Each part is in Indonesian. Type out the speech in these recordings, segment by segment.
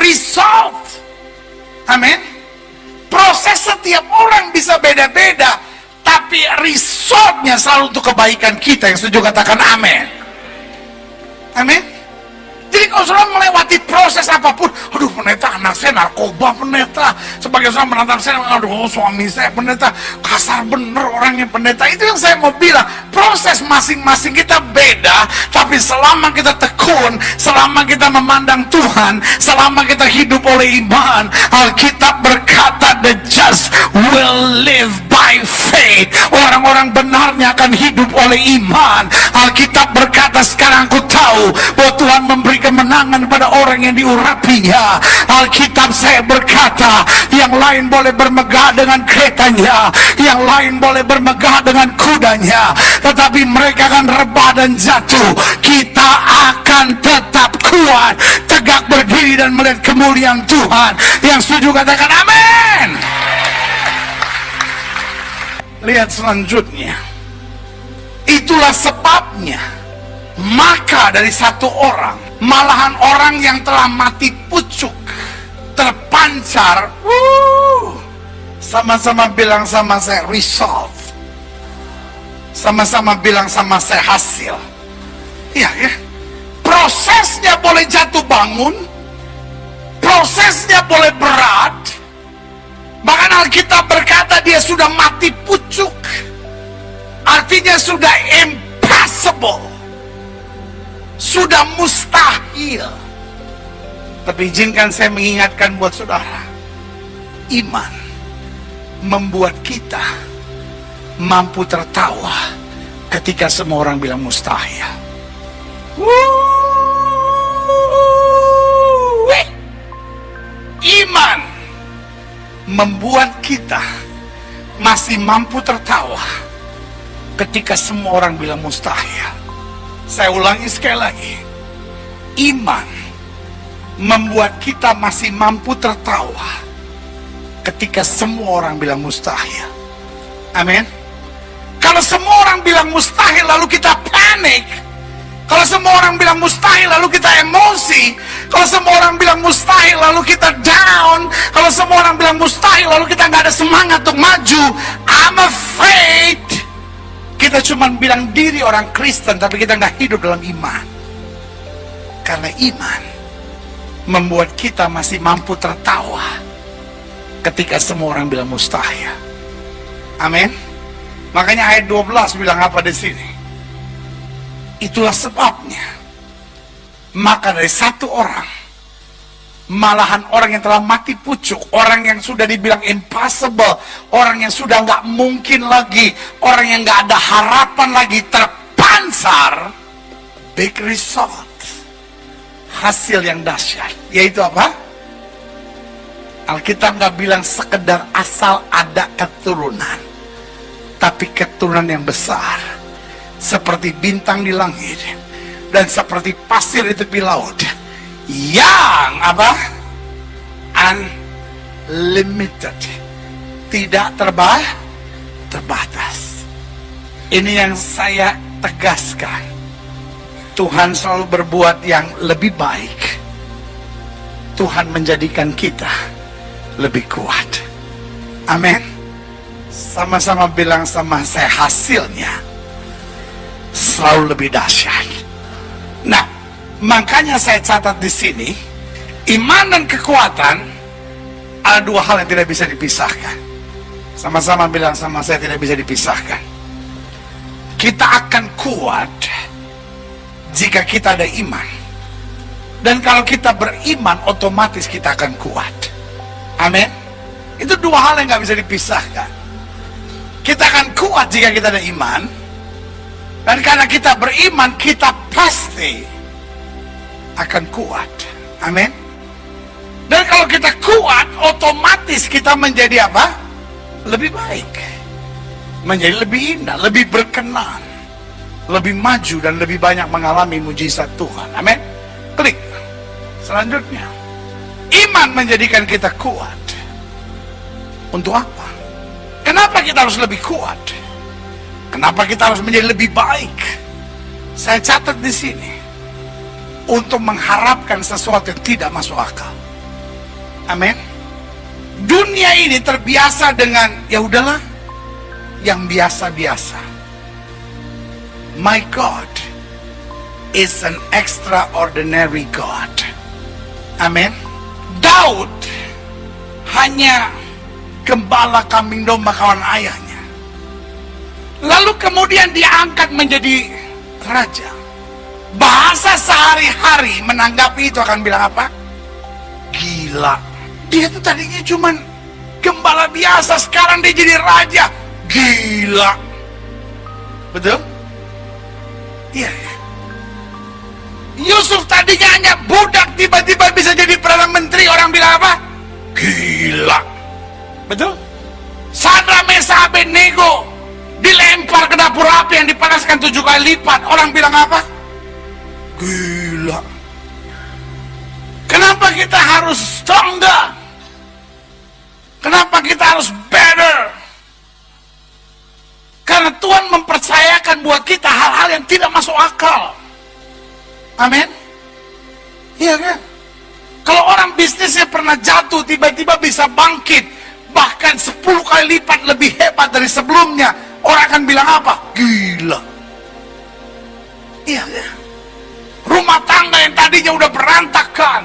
result. Amin. Proses setiap orang bisa beda-beda, tapi resultnya selalu untuk kebaikan kita. Yang setuju katakan amin. Amin. Jadi kalau saudara melewati proses apapun, aduh pendeta, anak saya narkoba pendeta, sebagai seorang penantang saya, aduh suami saya pendeta, kasar bener orangnya pendeta. Itu yang saya mau bilang, proses masing-masing kita beda, tapi selama kita tekun, selama kita memandang Tuhan, selama kita hidup oleh iman, Alkitab berkata the just will live by faith. Orang-orang benarnya akan hidup oleh iman. Alkitab berkata, sekarang aku tahu bahwa Tuhan memberi kemenangan pada orang yang diurapinya. Alkitab saya berkata, yang lain boleh bermegah dengan keretanya, yang lain boleh bermegah dengan kudanya, tetapi mereka akan rebah dan jatuh. Kita akan tetap kuat, tegak berdiri dan melihat kemuliaan Tuhan. Yang setuju katakan amin. Lihat selanjutnya. Itulah sebabnya maka dari satu orang, malahan orang yang telah mati pucuk, terpancar. Sama-sama bilang sama saya resolve. Sama-sama bilang sama saya hasil. Iya ya. Prosesnya boleh jatuh bangun, prosesnya boleh berat. Bahkan Alkitab berkata dia sudah mati pucuk. Artinya sudah impossible, sudah mustahil. Tapi izinkan saya mengingatkan buat saudara, iman membuat kita mampu tertawa ketika semua orang bilang mustahil. Iman membuat kita masih mampu tertawa ketika semua orang bilang mustahil. Saya ulangi sekali lagi, iman membuat kita masih mampu tertawa ketika semua orang bilang mustahil. Amin. Kalau semua orang bilang mustahil lalu kita panik, kalau semua orang bilang mustahil lalu kita emosi, kalau semua orang bilang mustahil lalu kita down, kalau semua orang bilang mustahil lalu kita nggak ada semangat untuk maju, I'm afraid kita cuma bilang diri orang Kristen tapi kita nggak hidup dalam iman. Karena iman membuat kita masih mampu tertawa ketika semua orang bilang mustahil. Amin. Makanya ayat 12 bilang apa di sini? Itulah sebabnya maka dari satu orang, malahan orang yang telah mati pucuk, orang yang sudah dibilang impossible, orang yang sudah nggak mungkin lagi, orang yang nggak ada harapan lagi, terpancar big result, hasil yang dahsyat. Yaitu apa? Alkitab nggak bilang sekedar asal ada keturunan, tapi keturunan yang besar, seperti bintang di langit dan seperti pasir di tepi laut, yang apa? Unlimited, tidak terbatas. Ini yang saya tegaskan, Tuhan selalu berbuat yang lebih baik. Tuhan menjadikan kita lebih kuat. Amin. Sama-sama bilang sama saya, hasilnya selalu lebih dahsyat. Nah, makanya saya catat di sini, iman dan kekuatan ada dua hal yang tidak bisa dipisahkan. Sama-sama bilang sama saya, tidak bisa dipisahkan. Kita akan kuat jika kita ada iman. Dan kalau kita beriman, otomatis kita akan kuat. Amin. Itu dua hal yang gak bisa dipisahkan. Kita akan kuat jika kita ada iman. Dan karena kita beriman, kita pasti akan kuat. Amin. Dan kalau kita kuat, otomatis kita menjadi apa? Lebih baik, menjadi lebih indah, lebih berkenan, lebih maju, dan lebih banyak mengalami mujizat Tuhan. Amin. Klik. Selanjutnya, iman menjadikan kita kuat. Untuk apa? Kenapa kita harus lebih kuat? Kenapa kita harus menjadi lebih baik? Saya catat di sini, untuk mengharapkan sesuatu yang tidak masuk akal. Amin. Dunia ini terbiasa dengan ya udahlah, yang biasa-biasa. My God is an extraordinary God. Amin. Daud hanya gembala kambing domba kawan ayahnya. Lalu kemudian diangkat menjadi raja. Bahasa sehari-hari menanggapi itu akan bilang apa? Gila. Dia tuh tadinya cuman gembala biasa, sekarang dia jadi raja. Gila. Betul? Iya ya. Yusuf tadinya hanya budak, tiba-tiba bisa jadi Perdana Menteri. Orang bilang apa? Gila. Betul? Sadra, Mesa, Abednego dilempar ke dapur api yang dipanaskan 7 kali lipat. Orang bilang apa? Gila. Kenapa kita harus stronger? Kenapa kita harus better? Karena Tuhan mempercayakan buat kita hal-hal yang tidak masuk akal. Amin. Iya kan? Kalau orang bisnisnya pernah jatuh, tiba-tiba bisa bangkit, bahkan 10 kali lipat lebih hebat dari sebelumnya, orang akan bilang apa? Gila. Iya kan? Rumah tangga yang tadinya udah berantakan,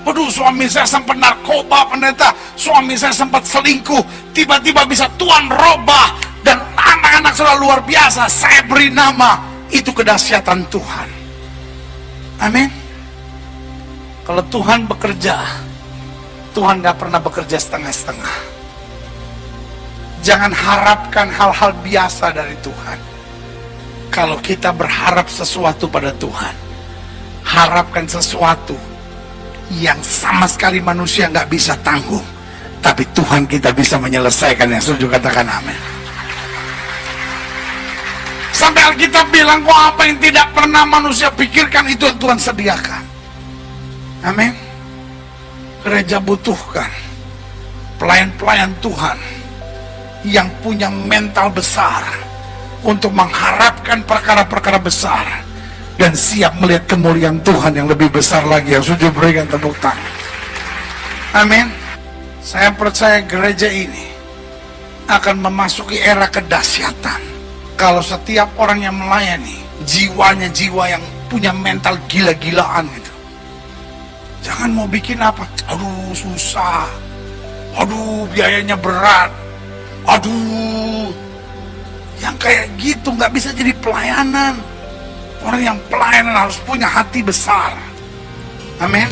waduh, suami saya sempat narkoba, pendeta, suami saya sempat selingkuh, tiba-tiba bisa Tuhan robah, dan anak-anak sudah luar biasa. Saya beri nama itu kedahsyatan Tuhan. Amin. Kalau Tuhan bekerja, Tuhan gak pernah bekerja setengah-setengah. Jangan harapkan hal-hal biasa dari Tuhan. Kalau kita berharap sesuatu pada Tuhan, harapkan sesuatu yang sama sekali manusia gak bisa tanggung, tapi Tuhan kita bisa menyelesaikan. Yang setuju katakan amin. Sampai Alkitab bilang, kok apa yang tidak pernah manusia pikirkan itu yang Tuhan sediakan. Amin. Gereja butuhkan pelayan-pelayan Tuhan yang punya mental besar untuk mengharapkan perkara-perkara besar dan siap melihat kemuliaan Tuhan yang lebih besar lagi. Yang setuju berikan tepuk tangan. Amin. Saya percaya gereja ini akan memasuki era kedahsyatan kalau setiap orang yang melayani jiwanya jiwa yang punya mental gila-gilaan gitu. Jangan mau bikin apa, aduh susah, aduh biayanya berat, aduh, yang kayak gitu nggak bisa jadi pelayanan. Orang yang pelayanan harus punya hati besar. Amin.